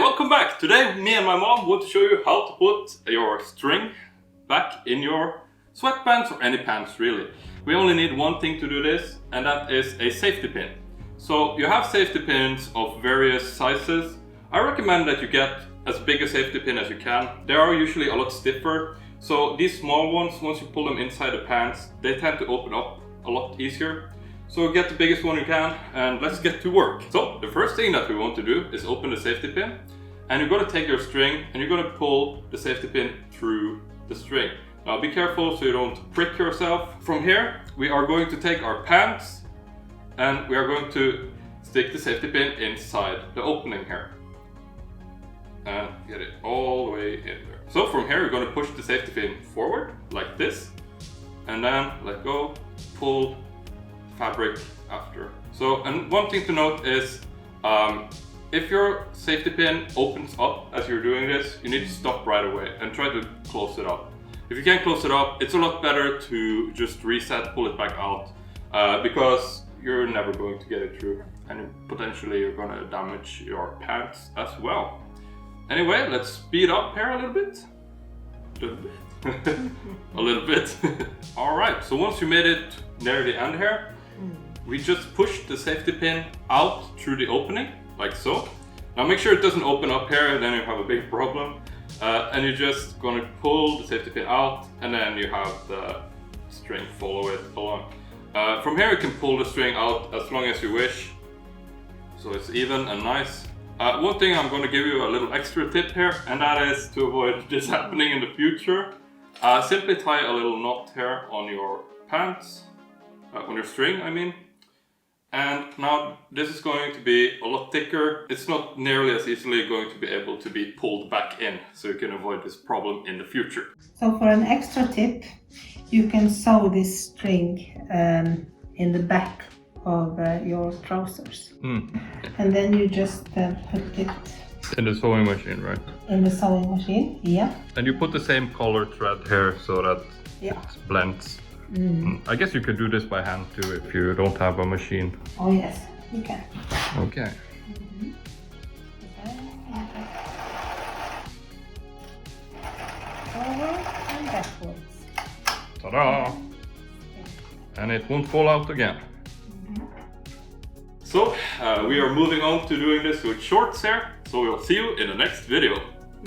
welcome back! Today me and my mom want to show you how to put your string back in your sweatpants or any pants really. We only need one thing to do this, and that is a safety pin. So you have safety pins of various sizes. I recommend that you get as big a safety pin as you can. They are usually a lot stiffer. So these small ones, once you pull them inside the pants, they tend to open up a lot easier. So get the biggest one you can and let's get to work. So the first thing that we want to do is open the safety pin, and you're going to take your string and you're going to pull the safety pin through the string. Now be careful so you don't prick yourself. From here we are going to take our pants and we are going to stick the safety pin inside the opening here and get it all the way in there. So from here we're going to push the safety pin forward like this and then let go, pull fabric after. So, and one thing to note is if your safety pin opens up as you're doing this, you need to stop right away and try to close it up. If you can't close it up, it's a lot better to just reset, pull it back out, because you're never going to get it through and potentially you're going to damage your pants as well. Anyway, let's speed up here a little bit. A little bit. Alright, so once you made it near the end here, we just push the safety pin out through the opening, like so. Now make sure it doesn't open up here and then you have a big problem. And you're just going to pull the safety pin out and then you have the string follow it along. From here you can pull the string out as long as you wish, so it's even and nice. One thing I'm going to give you a little extra tip here, and that is to avoid this happening in the future. Simply tie a little knot here on your pants, on your string I mean. And now this is going to be a lot thicker. It's not nearly as easily going to be able to be pulled back in, so you can avoid this problem in the future. So for an extra tip, you can sew this string in the back of your trousers. And then you just put it in the sewing machine, right? In the sewing machine, yeah. And you put the same color thread here so that it blends. I guess you could do this by hand too if you don't have a machine. Oh yes, you can. Okay. Forward and backwards. Ta-da! And it won't fall out again. So we are moving on to doing this with shorts here. So we'll see you in the next video.